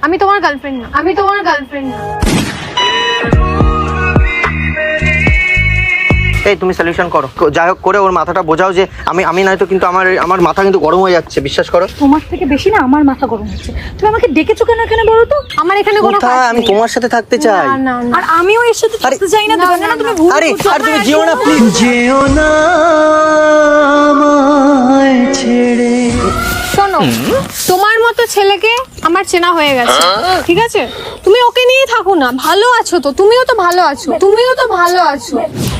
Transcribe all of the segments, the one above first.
আমি তোমার গার্লফ্রেন্ড না, আমি তোমার গার্লফ্রেন্ড না। এই তুমি সলিউশন করো, যাই হোক করে ওর মাথাটা বোঝাও যে আমি নয়তো কিন্তু আমার মাথা কিন্তু গরম হয়ে যাচ্ছে, বিশ্বাস করো। তোমার থেকে বেশি না আমার মাথা গরম হচ্ছে। তুমি আমাকে ডেকেছো কেন এখানে বলো তো? আমার এখানে কোনো কাজ নেই। আমি তোমার সাথে থাকতে চাই। না না না। আর আমিও এর সাথে থাকতে চাই না। তুমি ভুল আরে বুঝছো। আর তুমি যেও না প্লিজ, যেও না আমায় ছেড়ে। শোনো, তোমার মতো ছেলেকে আমার চেনা হয়ে গেছে, ঠিক আছে? তুমি ওকে নিয়েই থাকো না, ভালো আছো তো, তুমিও তো ভালো আছো, তুমিও তো ভালো আছো।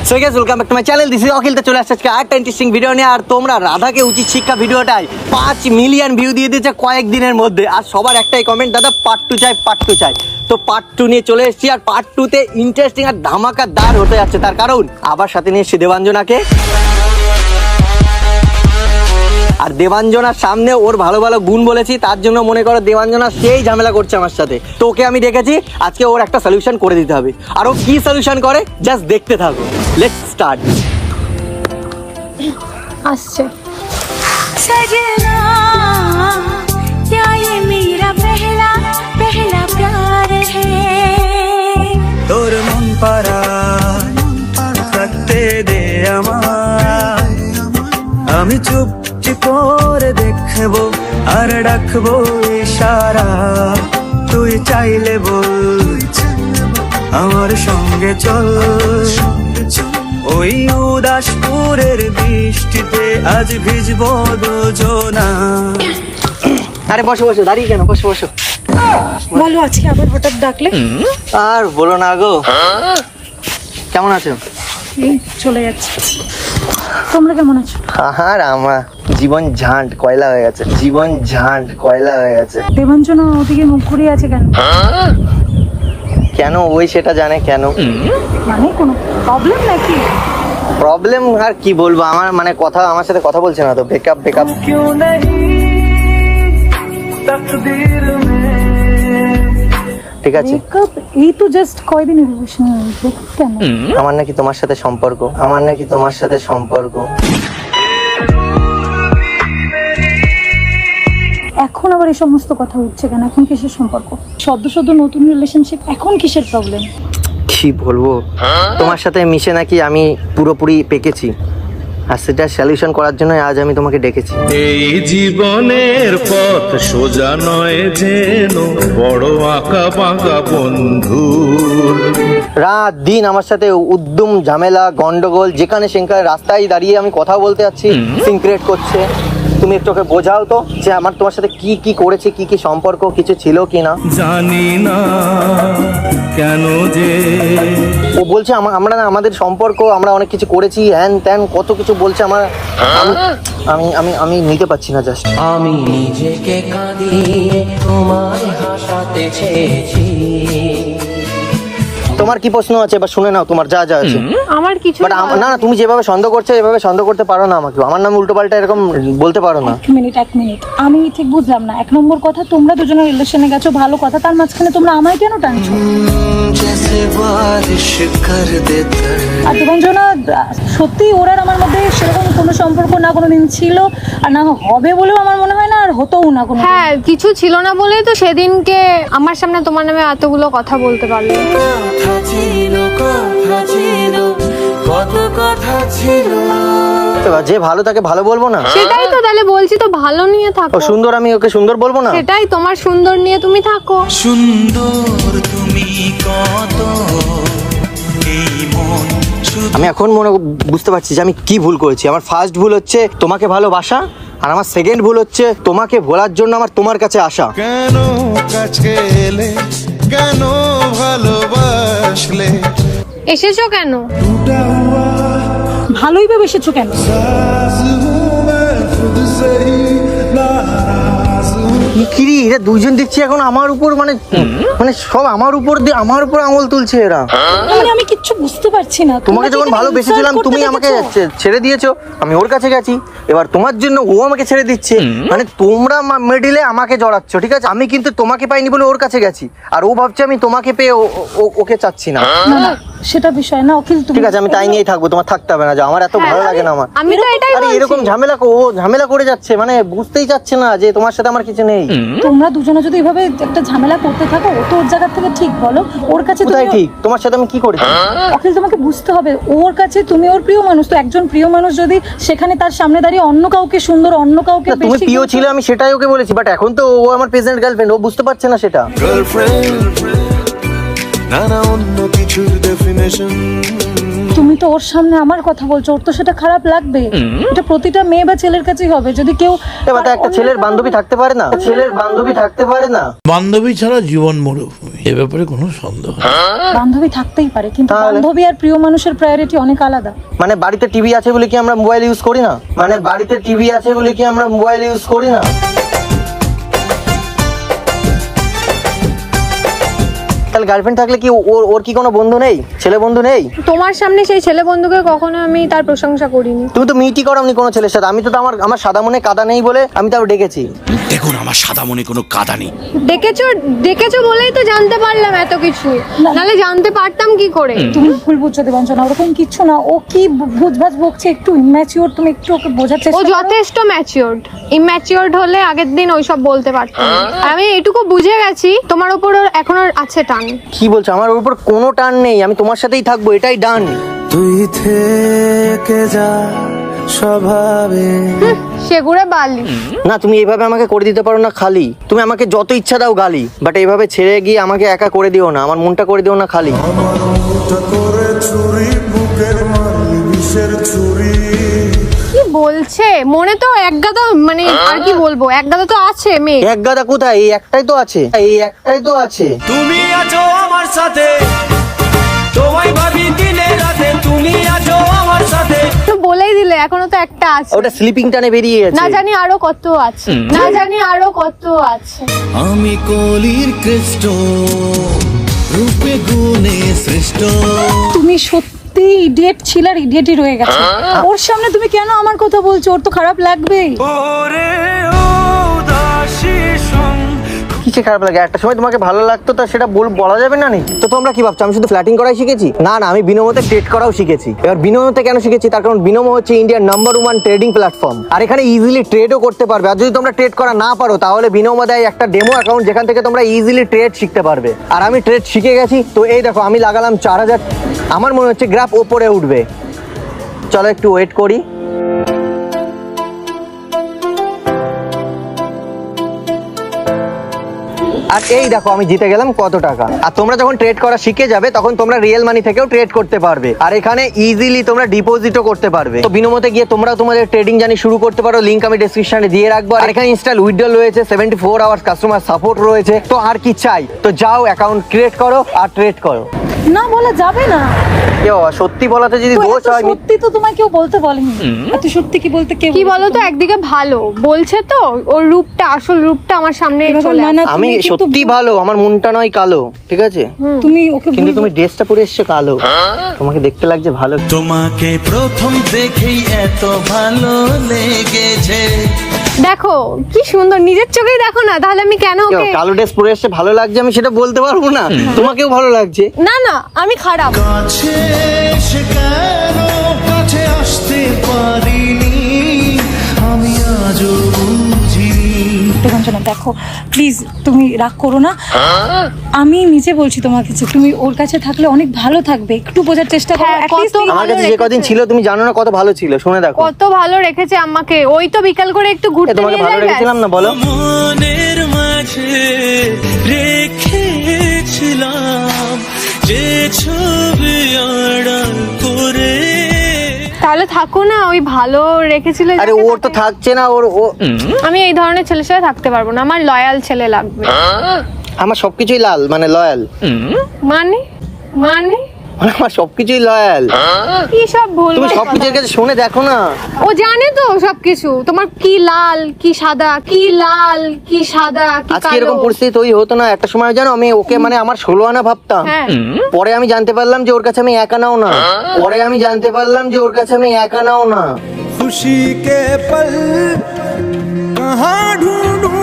So guys, welcome back to my channel. This is অখিলতে চলে আসছে আজকে আরেকটা ইন্টারেস্টিং ভিডিও নিয়ে। আর তোমরা রাধাকে উচিত শিক্ষা ভিডিওটাই 5 মিলিয়ন ভিউ দিয়ে দিয়েছে কয়েকদিনের মধ্যে। আর সবার একটাই কমেন্ট, দাদা পার্ট 2 চাই, পার্ট 2 চাই। তো পার্ট 2 নিয়ে চলে এসেছি। আর পার্ট 2 তে ইন্টারেস্টিং আর ধামাকাদার হতে যাচ্ছে। তার কারণ আবার সাথে নিয়ে এসেছি দেবাঞ্জনাকে। আর দেবাঞ্জনার সামনে ওর ভালো ভালো গুণ বলেছি, তার জন্য মনে করো দেবাঞ্জনা সেই ঝামেলা করছে আমার সাথে। তো ওকে আমি ডেকেছি, আজকে ওর একটা সলিউশন করে দিতে হবে। আর ও কি সলিউশন করে জাস্ট দেখতে থাকো। Let's start. আসছে। सजना क्या ये मेरा पहला पहला प्यार है? তোর মন পারা থাকতে দে আমায়, আমি চুপটি করে দেখবো আর ডাকবো ইশারা। তুই চাইলে বল আমার সঙ্গে চল, ওই উদাসপুরের বৃষ্টিতে আজ ভিজবো দুজনা। আরে বসো বসো, দাঁড়িয়ে কেন, বসো বসো। বলো আজকে আবার হঠাৎ ডাকলে? আর বলো না গো, কেমন আছো? এই চলে যাচ্ছে। তোমরা কেমন আছো? আর আমার জীবন ঝান্ড কয়লা হয়ে গেছে, জীবন ঝান্ড কয়লা হয়ে গেছে। দেবাঞ্জনা ওদিকে মুখ ঘুরিয়ে আছে কেন? কেন ওই সেটা জানে কেন? মানে কোনো প্রবলেম নাকি? প্রবলেম আর কি বলবো, আমার মানে কথা, আমার সাথে কথা বলছে না তো। ব্রেকআপ ব্রেকআপ क्यों नहीं तकदीर में। ঠিক আছে। ব্রেকআপ এই তো জাস্ট কয়দিনের রিলেশন, ব্রেকআপ কেন? আমার নাকি তোমার সাথে সম্পর্ক, আমার নাকি তোমার সাথে সম্পর্ক। এখন আবার এই সমস্ত কথা উঠছে কেন? এখন কিসের সম্পর্ক? সদ্য সদ্য নতুন রিলেশনশিপ, এখন কিসের প্রবলেম? কি বলবো, তোমার সাথে মিশে নাকি আমি পুরোপুরি পেকেছি। আর সেটা সলিউশন করার জন্য আজ আমি তোমাকে ডেকেছি। এই জীবনের পথ সোজা নয় যেন বড় আঁকা বাঁকা বন্ধুর। রাত দিন আমার সাথে উদ্যম ঝামেলা গন্ডগোল, যেখানে সেখানে রাস্তায় দাঁড়িয়ে আমি কথা বলতে যাচ্ছি সিন ক্রিয়েট করছে। তুমি একটু ওকে বোঝাও তো যে আমার তোমার সাথে কি কি করেছে, কি কি সম্পর্ক কিছু ছিল কি না। জানি না কেন যে ও বলছে আমরা না, আমাদের সম্পর্ক আমরা অনেক কিছু করেছি, হ্যান ত্যান কত কিছু বলছে। আমার আমি আমি আমি নিতে পারছি না জাস্ট। আমি নিজেকে কাঁদিয়ে তোমায় হাসাতে চেয়েছি। তোমার কি প্রশ্ন আছে এবার শুনে নাও, তোমার যা যা আছে। আমার কিছু বাট না না, তুমি যেভাবে সন্দেহ করছো এভাবে সন্দেহ করতে পারো না আমাকে। আমার নাম উল্টো পাল্টা এরকম বলতে পারো না। এক মিনিট আমি ঠিক বুঝলাম না। 1 নম্বর কথা, তোমরা দুজনে রিলেশনে গেছো, ভালো কথা, তার মাঝখানে তোমরা আমায় কেন টানছো? जैसे बारिश कर देता है। আর দেবাঞ্জনা, সত্যি ওর আর আমার মধ্যে সেরকম কোনো সম্পর্ক না কোনোদিন ছিল, আর না হবে বলেও আমার মনে হয় না, আর হতোও না কোনো। হ্যাঁ, কিছু ছিল না বলেই তো সেদিনকে আমার সামনে তোমার নামে এতগুলো কথা বলতে পারলো। কথা ছিল, কথা ছিল, কত কথা ছিল। এবার যে ভালো তাকে ভালো বলবো না? সেটাই তো, তাহলে বলছি তো ভালো নিয়ে থাকো। ও সুন্দর, আমি ওকে সুন্দর বলবো না? সেটাই, তোমার সুন্দর নিয়ে তুমি থাকো। সুন্দর তুমি কত, এই মন শুধু আমি এখন বুঝতে পারছি যে আমি কি ভুল করেছি। আমার ফার্স্ট ভুল হচ্ছে তোমাকে ভালোবাসা, আর আমার সেকেন্ড ভুল হচ্ছে তোমাকে ভোলার জন্য আমার তোমার কাছে আসা। কেন কাছে এলে, কেন ভালোবাসলে, এসেছো কেন? ভালোই বা বেসেছো কেন? কিরি এরা দুইজন দেখছি এখন আমার উপর মানে মানে সব আমার উপর দিয়ে আমার উপর আঙুল তুলছে এরা। মানে আমি কিচ্ছু বুঝতে পারছি না। তোমাকে যখন ভালোবেসেছিলাম তুমি আমাকে ছেড়ে দিয়েছো, আমি ওর কাছে গেছি, এবার তোমার জন্য ও আমাকে ছেড়ে দিচ্ছে। মানে তোমরা মিডিলে আমাকে জড়াচ্ছ, ঠিক আছে? আমি কিন্তু তোমাকে পাইনি বলে ওর কাছে গেছি, আর ও ভাবছে আমি তোমাকে পেয়ে ওকে চাচ্ছি না। না না, সেটা বিষয় না অখিল। তুমি ঠিক আছে, আমি তাই নিয়েই থাকবো, তোমার থাকতে হবে না, যাও, আমার এত ভালো লাগে না আমার। আমি তো এটাই আরে বলছি। এরকম ঝামেলা করে যাচ্ছে, মানে বুঝতেই চাচ্ছে না যে তোমার সাথে আমার কিছু নেই। তোমরা দুজনে যদি এভাবে একটা ঝামেলা করতে থাকো, ও তো ওর জায়গা থেকে ঠিক, বলো ওর কাছে কোথায় তুমি ঠিক? তোমার সাথে আমি কি করেছি? অখিল তোমাকে বুঝতে হবে, ওর কাছে তুমি ওর প্রিয় মানুষ, তো একজন প্রিয় মানুষ যদি সেখানে তার সামনে দাঁড়িয়ে অন্য কাউকে সুন্দর, অন্য কাউকে না, তুমি বেশি প্রিয় গুরুত্ব- ছিল, আমি সেটাই ওকে বলেছি, বাট এখন তো ও আমার প্রেজেন্ট গার্লফ্রেন্ড, ও বুঝতে পারছে না সেটা। গার্লফ্রেন্ড নানা অন্য কিছুর ডেফিনেশন। তুমি তো ওর সামনে আমার কথা বলছো, ওর তো সেটা খারাপ লাগবে। এটা প্রতিটা মেয়ে বা ছেলের কাছেই হবে, যদি কেউ এবার তো একটা ছেলের বান্ধবী থাকতে পারে না, ছেলের বান্ধবী থাকতে পারে না। বান্ধবী ছাড়া জীবন মরুভূমি, এ ব্যাপারে কোনো সন্দেহ নেই। বান্ধবী থাকতেই পারে, কিন্তু তাহলে? বান্ধবী আর প্রিয় মানুষের প্রায়োরিটি অনেক আলাদা। মানে বাড়িতে টিভি আছে বলে কি আমরা মোবাইল ইউজ করি না? মানে বাড়িতে টিভি আছে বলে কি আমরা মোবাইল ইউজ করি না? তাহলে গার্লফ্রেন্ড থাকলে কি ওর কি কোনো বন্ধু নেই, ছেলে বন্ধু নেই? তোমার সামনে সেই ছেলে বন্ধুকে কখনো আমি তার প্রশংসা করিনি। তুমি তো মিটি করোনি কোনো ছেলের সাথে, আমি তো আমার সাদা মনে কাদা নেই বলে আমি তাও ডেকেছি। দেখুন, আমার সাদা মনে কোনো কাদা নেই। ডেকেছো বলেই তো জানতে পারলাম এত কিছু, নাহলে জানতে পারতাম কি করে? তুমি ভুল বুঝছো দেবাঞ্জনা, ওরকম কিচ্ছু না। ও কি ভুজভাজ বকছে, একটু ইম্যাচিওর, তুমি একটু ওকে বোঝার ও চেষ্টা করো। যথেষ্ট ম্যাচিওরড। ইম্যাচিওরড হলে আগের দিন ওইসব বলতে পারতাম। আর আমি এটুকু বুঝে গেছি তোমার উপর ওর এখনো আছে টান। কি বলছো? আমার ওর উপর কোনো টান নেই, আমি তোমার সাথেই থাকবো, এটাই ডান। তুই থেকে যা স্বভাবে। সেগুড়ে বালি। না, তুমি এইভাবে আমাকে করে দিতে পারো না খালি। তুমি আমাকে যত ইচ্ছা দাও গালি, বাট এইভাবে ছেড়ে গিয়ে আমাকে একা করে দিও না, আমার মনটা করে দিও না খালি। করে চুরি বুকের মারলি বিষের চুরি। কি বলছে? মনে তো এক গাদা, মানে আর কি বলবো, এক গাদা তো আছে মেয়ে। এক গাদা কোথায়? এই একটাই তো আছে, এই একটাই তো আছে। তুমি আছো আমার সাথে, তোমায় ভাবি দিনে রাতে। তুমি আছো আমার সাথে। তো বলেই দিলে এখনো তো একটা আছে। ওটা স্লিপিং টানে বেরিয়ে না গেছে। জানি আরো কত আছে, না জানি আরো কত আছে। আমি কলির কৃষ্ট, রূপে গুণে শ্রেষ্ঠ। তুমি সত্যি ইডিয়েট ছিল আর ইডিয়েটই রয়ে গেছে। ওর সামনে তুমি কেন আমার কথা বলছো? ওর তো খারাপ লাগবেই। ওরে ও দাসী সং। কিসে খারাপ লাগে? একটা সময় তোমাকে ভালো লাগতো, তো সেটা বলা যাবে না নি? তো তোমরা কি ভাবছো আমি শুধু ফ্ল্যাটিং করাই শিখেছি? না না, আমি বিনোমোতে ট্রেড করাও শিখেছি। এবার বিনোমোতে কেন শিখেছি? তার কারণ বিনোমো হচ্ছে ইন্ডিয়ার নাম্বার 1 ট্রেডিং প্ল্যাটফর্ম, আর এখানে ইজিলি ট্রেডও করতে পারবে। আর যদি তোমরা ট্রেড করা না পারো, তাহলে বিনোমো দেয় একটা ডেমো অ্যাকাউন্ট, যেখান থেকে তোমরা ইজিলি ট্রেড শিখতে পারবে। আর আমি ট্রেড শিখে গেছি, তো এই দেখো আমি লাগালাম 4000। আমার মনে হচ্ছে গ্রাফ ওপরে উঠবে। চলো একটু ওয়েট করি। আর এই দেখো আমি জিতে গেলাম কত টাকা। আর তোমরা যখন ট্রেড করা শিখে যাবে, তখন তোমরা রিয়েল মানি থেকেও ট্রেড করতে পারবে, আর এখানে ইজিলি তোমরা ডিপোজিটও করতে পারবে। তো বিনোমোতে গিয়ে তোমরা তোমাদের ট্রেডিং জার্নি শুরু করতে পারো, লিংক আমি ডেসক্রিপশনে দিয়ে রাখবো। আর এখানে ইনস্টল উইথড্রল রয়েছে, 74 আওয়ার্স কাস্টমার সাপোর্ট রয়েছে। তো আর কি চাই? তো যাও অ্যাকাউন্ট ক্রিয়েট করো আর ট্রেড করো। না, বলা যাবে না। এ বাবা, সত্যি বলাতে যদি তো দোষ এত হয়, সত্যি তো তোমায় কেউ বলতে বলেনি। এত সত্যি কি বলতে কেউ কি বলো তো, একদিকে ভালো বলছে তো, ওর রূপটা, আসল রূপটা আমার সামনে এভাবে চলে না, না, আসে। আমি তুমি কিন্তু- সত্যি ভালো, আমার মনটা নয় কালো, ঠিক আছে? তুমি ওকে কিন্তু ভুল তুমি ড্রেসটা পরে এসছো কালো, তোমাকে দেখতে লাগছে ভালো। তোমাকে প্রথম দেখেই এত ভালো লেগেছে। দেখো কি সুন্দর, নিজের চোখেই দেখো না, তাহলে আমি কেন ওকে? কালো ড্রেস পরে এসে ভালো লাগছে আমি সেটা বলতে পারবো না, তোমাকেও ভালো লাগছে। না না, আমি খারাপ। কাছে এসে কেন কাছে আসতে পারিনি আমি আজও বুঝিনি। দেবাঞ্জনা, দেখো প্লিজ তুমি রাগ করো না। আমি নিজে বলছি তোমাকে যে তুমি ওর কাছে থাকলে অনেক ভালো থাকবে, একটু বোঝার চেষ্টা করো। হ্যাঁ, At least কত আমার কাছে যে রেখেছে। কদিন ছিল তুমি জানো না কত ভালো ছিল, শুনে দেখো। কত ভালো রেখেছে আমাকে, ওই তো বিকাল করে একটু ঘুরতে তোমাকে নিয়ে ভালো যায় রেখেছিলাম না বলো? মনের মাঝে রেখেছিলাম যে ছবি আড়াল করে। তাহলে থাকো না, ওই ভালো রেখেছিল আরে যাকে ওর তো তাকে। থাকছে না, ওর আমি এই ধরনের ছেলের সাথে থাকতে পারবো না, আমার লয়াল ছেলে লাগবে। আমার সবকিছুই লাল, মানে লয়াল, মানে মানে আমার সবকিছুই লয়াল। কি সব ভুল তুমি সবকিছুর কাছে শুনে দেখো না। ও জানে তো সবকিছু, তোমার কি লাল কি সাদা, কি লাল কি সাদা কি আজকে কালো। এরকম পরিস্থিতি তৈরি হতো না। একটা সময় জানো আমি ওকে মানে আমার 16 আনা ভাবতাম, হ্যাঁ। পরে আমি জানতে পারলাম যে ওর কাছে আমি একা নাও না, পরে আমি জানতে পারলাম যে ওর কাছে আমি একা নাও না। खुशी के पल कहाँ ढूंढूं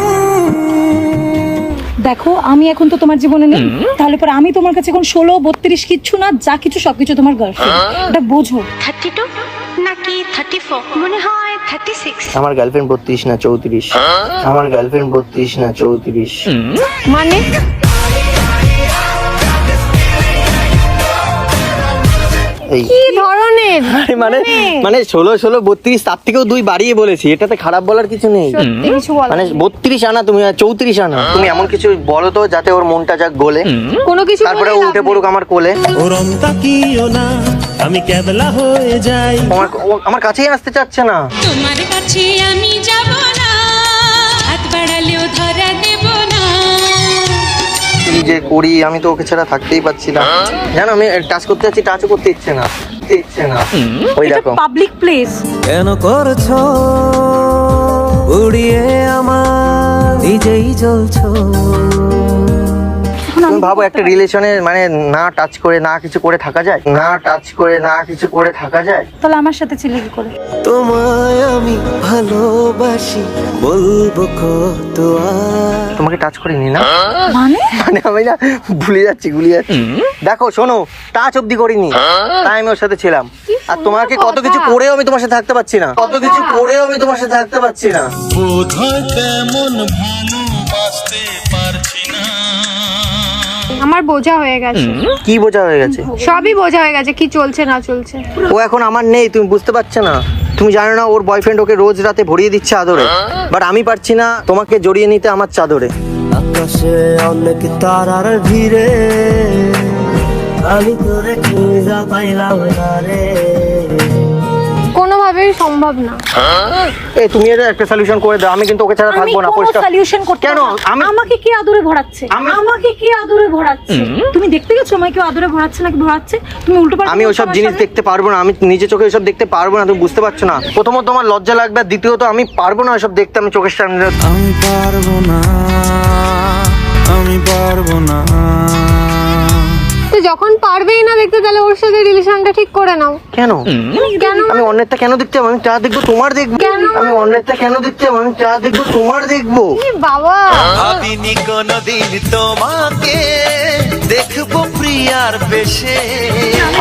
দেখো আমি এখন তো তোমার জীবনে নেই, তাহলে পরে আমি তোমার কাছে এখন 16, 32 কিচ্ছু না, যা কিছু সবকিছু তোমার গার্লফ্রেন্ড। এটা বোঝো। 32 নাকি 34 মনে হয় 36। আমার গার্লফ্রেন্ড 32 না 34। আমার গার্লফ্রেন্ড 32 না 34। মানে এই কি ধরনের মানে মানে 16 16 32, তার থেকেও 2 বাড়িয়ে বলেছি, এটাতে খারাপ বলার কিছু নেই। সত্যি কিছু বলার মানে নেই। 32 আনা তুমি, আর 34 আনা তুমি, এমন কিছু বলো তো যাতে ওর মনটা যাক গলে, কোনো কিছু তারপরে ও বলে লাভ উঠে নেই। পড়ুক আমার কোলে। ওরম তাকিও না, আমি কেবলা হয়ে যাই। ও আমার কাছেই আসতে চাচ্ছে না। তোমার কাছে আমি যাব না, হাত বাড়ালেও ধরা দেব না। কি যে করি, আমি তো ওকে ছাড়া থাকতেই পারছি না। জানো আমি টাচ করতে যাচ্ছি, টাচও করতে ইচ্ছে না, ওই এটা দেখো। Public place. কেন করছো উড়িয়ে আমার, নিজেই জ্বলছো। তুমি ভাবো একটা রিলেশনে মানে না টাচ করে না কিছু করে থাকা যায়, না টাচ করে না কিছু করে থাকা যায়। তাহলে আমার সাথে ছিলে কি করে? তোমায় আমি ভালোবাসি, বলবো কত আর। তোমাকে টাচ করিনি না, মানে মানে আমি না ভুলে যাচ্ছি, দেখো শোনো, টাচ অব্দি করিনি, তাই আমি ওর সাথে ছিলাম। আর তোমাকে কত কিছু করেও আমি তোমার সাথে থাকতে পারছি না, কত কিছু করেও আমি তোমার সাথে থাকতে পারছি না। বোধহয় তেমন ভালোবাসতে পারছি না। আমার বোঝা হয়ে গেছে, কি বোঝা হয়ে গেছে? সবই বোঝা হয়ে গেছে কি চলছে না চলছে। ও এখন আমার নেই, তুমি বুঝতে পারছো না। তুমি জানো না ওর বয়ফ্রেন্ড ওকে রোজ রাতে ভরিয়ে দিচ্ছে আদরে, বাট আমি পারছি না তোমাকে জড়িয়ে নিতে আমার চাদরে। আকাশে অনেক তারার ভিড়ে, আমি তোরে খুঁজা পাইলাম না রে। কোনোভাবেই সম্ভব না। এই তুমি এর একটা সলিউশন করে দাও, আমি কিন্তু ওকে ছাড়া আমি থাকবো না। কোনো পরিষ্কার সলিউশন করতে কেন? পারবো না। আমি- আমাকে কি আদরে ভরাচ্ছে? আমি- আমাকে কি আদরে ভরাচ্ছে? তুমি দেখতে গেছো আমাকে কেউ আদরে ভরাচ্ছে নাকি ভরাচ্ছে? তুমি উল্টো পাল্টা আমি বলছো ওইসব আমার জিনিস সামনে। দেখতে পারবো না, আমি নিজে চোখে ওইসব দেখতে পারবো না, তুমি বুঝতে পারছো না। প্রথমত তোমার লজ্জা লাগবে, আর দ্বিতীয়ত আমি পারবো না ওইসব দেখতে, আমি চোখের সামনে। আমি পারবো না, আমি পারবো না। তো যখন পারবেই না দেখতে, তাহলে ওর সাথে রিলেশনটা ঠিক করে নাও। কেন? কেন? আমি অন্যেরটা কেন দেখতে যাবো? আমি চা দেখবো তোমার দেখবো। কেন? আমি অন্যেরটা কেন দেখতে যাবো? আমি চা দেখবো তোমার দেখবো। কি বাবা, ভাবিনি কোনদিন তোমাকে দেখবো প্রিয়ার বেশে।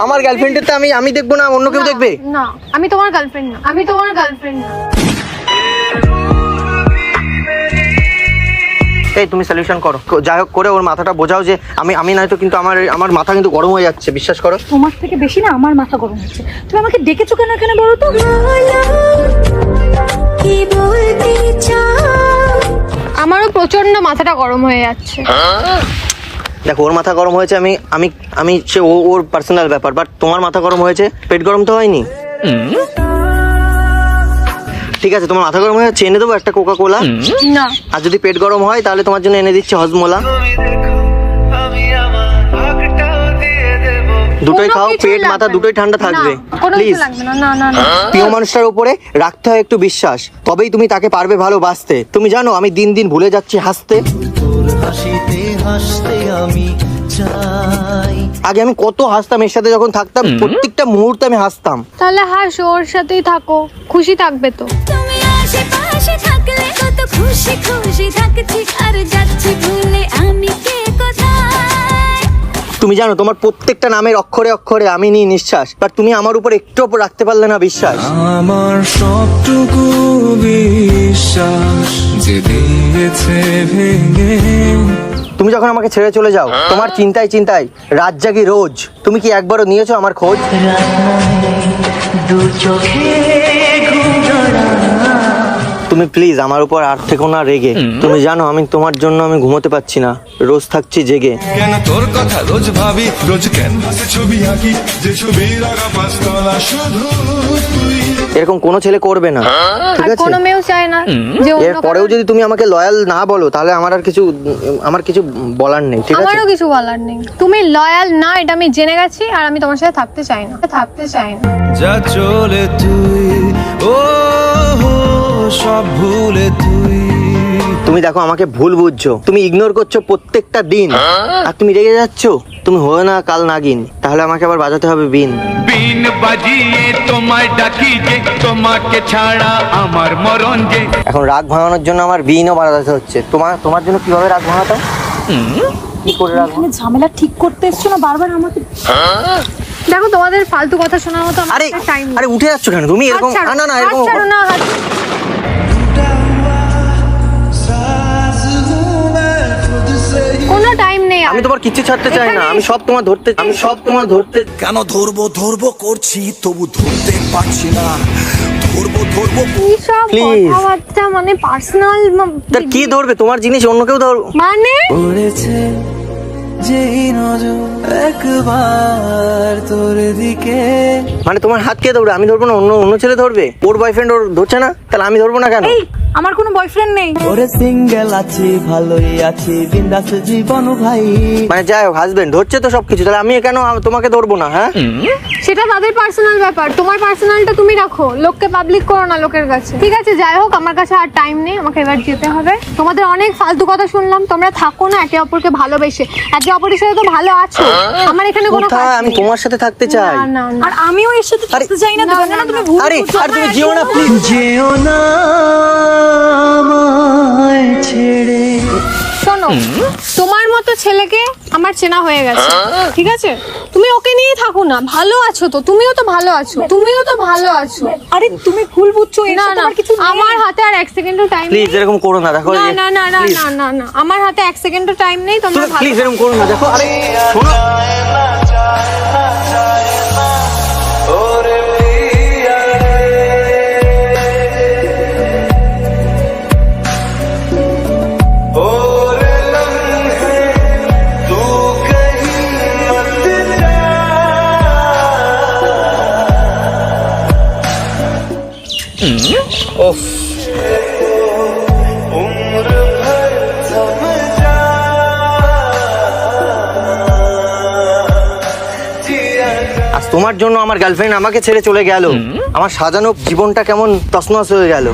আমার গার্লফ্রেন্ডের তো আমি দেখবো না, অন্য কেউ দেখবে? না আমি তোমার গার্লফ্রেন্ড না, আমি তোমার গার্লফ্রেন্ড না। এই তুমি সলিউশন করো, যাই হোক করে ওর মাথাটা বোঝাও যে আমি নয়তো কিন্তু আমার মাথা কিন্তু গরম হয়ে যাচ্ছে, বিশ্বাস করো। তোমার থেকে বেশি না আমার মাথা গরম হচ্ছে। তুমি আমাকে ডেকেছো কেন এখানে বলো তো? কি বলতে চাও? আমারও প্রচন্ড মাথাটা গরম হয়ে যাচ্ছে। দেখো ওর মাথা গরম হয়েছে, আমি সে ওর পার্সোনাল ব্যাপার, বাট তোমার মাথা গরম হয়েছে, পেট গরম তো হয়নি। ঠিক আছে, তোমার মাথা গরম হয়ে যাচ্ছে, এনে দেবো একটা কোকা কোলা। না আর যদি পেট গরম হয় তাহলে তোমার জন্য এনে দিচ্ছি হজমোলা। দুটোই কোনো খাও, কিছুই পেট লাগবে মাথা না। দুটোই ঠান্ডা থাকবে, না, কোনো প্লিজ। কিছু লাগবে না, না না না। প্রিয় মানুষটার উপরে রাখতে হয় একটু বিশ্বাস, তবেই তুমি তাকে পারবে ভালোবাসতে। তুমি জানো আমি দিন দিন ভুলে যাচ্ছি হাসতে। তোর হাসিতে হাসতে আমি চাই। আগে আমি কত হাসতাম এর সাথে, যখন থাকতাম প্রত্যেকটা মুহূর্তে আমি হাসতাম। তাহলে হাসো, ওর সাথেই থাকো, খুশি থাকবে তো। তুমি আশেপাশে থাকলে কত খুশি খুশি থাকছি, আর যাচ্ছি ভুলে আমি কে কোথায়। তুমি জানো তোমার প্রত্যেকটা নামের অক্ষরে অক্ষরে আমি নিই নিঃশ্বাস, বাট তুমি আমার উপর একটু রাখতে পারলে না বিশ্বাস। আমার সবটুকু বিশ্বাস যে দিয়েছে ভেঙে। তুমি যখন আমাকে ছেড়ে চলে যাও, তোমার চিন্তায় চিন্তায় রাত জাগি রোজ। তুমি কি একবারও নিয়েছো আমার খোঁজ? তুমি প্লিজ আমার উপর আর থেকো না রেগে। তুমি জানো আমি তোমার জন্য আমি ঘুমোতে পারছি না, রোজ থাকছি জেগে। কেন তোর কথা রোজ ভাবি, রোজ ক্যানভাসে ছবি আঁকি, যে ছবির আগা পাঁচতলা শুধু তুই। এরকম কোনো ছেলে করবে না, ঠিক আর আছে? কোনো মেয়েও চায় না যে অন্য এর পরেও যদি তুমি আমাকে লয়াল না বলো, তাহলে আমার কিছু বলার নেই, ঠিক আছে? আমারও কিছু বলার নেই। তুমি লয়াল না, এটা আমি জেনে গেছি, আর আমি তোমার সাথে থাকতে চাই না, থাকতে চাই না। যা চলে তুই, ও হো, সব ভুলে তুই। তুমি দেখো আমাকে ভুল বুঝছো, তুমি ইগনোর করছো প্রত্যেকটা দিন, আর তুমি রেগে যাচ্ছো। তুমি হয়ে না কাল নাগিন, তাহলে আমাকে আবার বাজাতে হবে বিন। বিন বাজিয়ে তোমায় ডাকি যে, তোমাকে ছাড়া আমার মরণ যে। এখন রাগ ভাঙানোর জন্য আমার বিনও বাজাতে হচ্ছে। তোমার জন্য কিভাবে রাগ ভাঙাতাম? কি করে রাখবো? এখানে ঝামেলা ঠিক করতে এসছো না বারবার আমাকে? দেখো তোমাদের ফালতু কথা শোনার মতো আমার আরে টাইম আরে উঠে যাচ্ছ কেন তুমি এরকম? না না এরকম কোনো টাইম নেই আর। আমি তোমার কিচ্ছু ছাড়তে চাই না, আমি সব তোমার ধরতে কেন ধরবো করছি তবু ধরতে পারছি না। ধরবো কি সব Please. কথাবার্তা, মানে পার্সোনাল তা কি ধরবে? তোমার জিনিস অন্য কেউ ধরবে? মানে পড়েছে যেই নজর একবার তোর দিকে। মানে তোমার হাত কে ধরবে? আমি ধরবো না, অন্য ছেলে ধরবে? ওর বয়ফ্রেন্ড ওর ধরছে না, তাহলে আমি ধরবো না কেন? এই আমার কোনো বয়ফ্রেন্ড নেই। ওরে সিঙ্গেল আছি, ভালোই আছি, বিন্দাস জীবন ভাই। মানে যাই হোক, হাজবেন্ড ধরছে তো সবকিছু, তাহলে আমি কেন তোমাকে ধরবো না? হ্যাঁ, সেটা তাদের পার্সোনাল ব্যাপার, তোমার পার্সোনালটা তুমি রাখো, লোককে পাবলিক করো না লোকের কাছে। ঠিক আছে, যাই হোক, আমার কাছে আর টাইম নেই, আমাকে এবার যেতে হবে। তোমাদের অনেক ফালতু কথা শুনলাম, তোমরা থাকো না একে অপরকে ভালোবেসে, একে অপরের সাথে তো ভালো আছো, আমার এখানে কোনো কাজ কোথায়? আমি নেই। তোমার সাথে থাকতে চাই। না না না, আর আমিও এর সাথে থাকতে চাই না। না, দেবাঙ্গনা, না, তুমি না। ভুল আরে বুঝছো। আর তুমি যেও না প্লিজ। যেও না আমায় ছেড়ে। শোনো, তোমার মতো ছেলেকে আমার চেনা হয়ে গেছে, ঠিক আছে? তুমি ওকে নিয়েই থাকো না, ভালো আছো তো, তুমিও তো ভালো আছো, তুমিও তো ভালো আছো। আরে তুমি ভুল বুঝছো, এর না সাথে না, আমার কিছু নেই। আমার হাতে আর 1 সেকেন্ডও টাইম নেই। প্লিজ এরকম করো না, দেখো না এই যে- না না না please, না না না, আমার হাতে 1 সেকেন্ডও টাইম নেই, তোমরা তুমি ভালো প্লিজ এরকম করো না, দেখো। আরে শোনো, ওফ, আজ তোমার জন্য আমার গার্লফ্রেন্ড আমাকে ছেড়ে চলে গেল, আমার সাজানো জীবনটা কেমন তছনছ হয়ে গেল।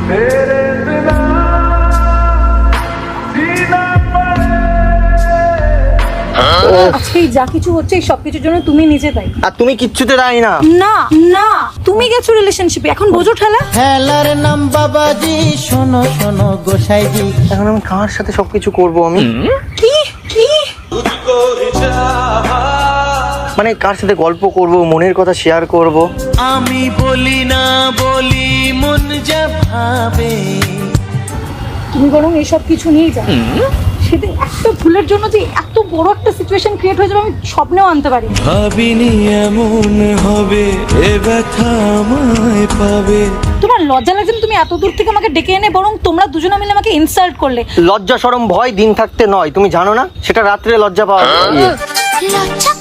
আজকে এই যা কিছু হচ্ছে এই সবকিছুর জন্য তুমি নিজে দায়ী। আর তুমি কিচ্ছুতে দায়ী না। না না, তুমি গেছো রিলেশনশিপে, এখন বোঝো ঠেলা। হেলার নাম বাবাজি, শোনো শোনো গোসাইজি। এখন আমি কার সাথে সবকিছু করব? আমি কি কি মানে কার সাথে গল্প করব, মনের কথা শেয়ার করব? আমি বলি না বলি মন যা ভাবে। তুমি বরং এইসব কিছু নিয়ে যাও। সেদিন একটা ভুলের জন্য যে এত বড় একটা সিচুয়েশন ক্রিয়েট হয়ে যাবে আমি স্বপ্নেও আনতে পারি। ভাবিনি এমন হবে, এ ব্যথা আমায় পাবে। তোমার লজ্জা লাগছে না? তুমি এত দূর থেকে আমাকে ডেকে এনে বরং তোমরা দুজনে মিলে আমাকে ইনসাল্ট করলে। লজ্জা শরম ভয় দিন থাকতে নয়, তুমি জানো না? সেটা রাত্রে লজ্জা পাওয়া যায়। লজ্জা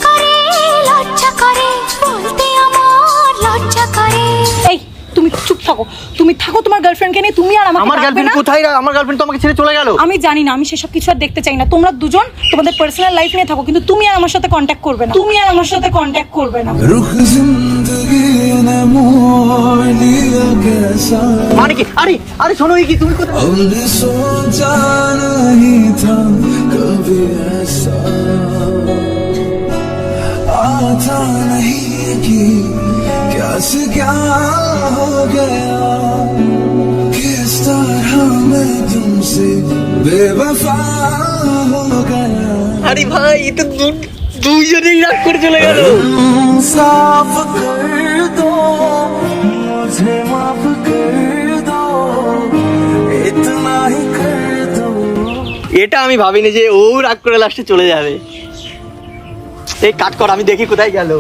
করে বলতে আমার লজ্জা করে। এই তুমি চুপ থাকো, তুমি থাকো তোমার গার্লফ্রেন্ডকে নিয়ে, তুমি আর আমাকে আমার ডাকবে গার্লফ্রেন্ড না। কোথায়? আমার গার্লফ্রেন্ড তো আমাকে ছেড়ে চলে গেল। আমি জানি না, আমি সেসব কিছু আর দেখতে চাই না। তোমরা দুজন তোমাদের পার্সোনাল লাইফ নিয়ে থাকো, কিন্তু তুমি আর আমার সাথে কন্ট্যাক্ট করবে না, তুমি আর আমার সাথে কন্ট্যাক্ট করবে না। रुख जिंदगी ने मोड़ लिया कैसा, মানে কি? আরে আরে শোনো, এই কি তুমি কোথায়? हमने सोचा नहीं था कभी ऐसा, आता नहीं कि क्या से क्या हो गया, किस तरह मैं तुमसे बेवफा हो गया। আরে ভাই, এ তো দুইজনেই রাগ করে চলে গেল। साफ कर दो मुझे, माफ कर दो, इतना ही कर दो। এটা আমি ভাবিনি যে ও রাগ করে লাস্টে চলে যাবে। এই কাট কর, আমি দেখি কোথায় গেল।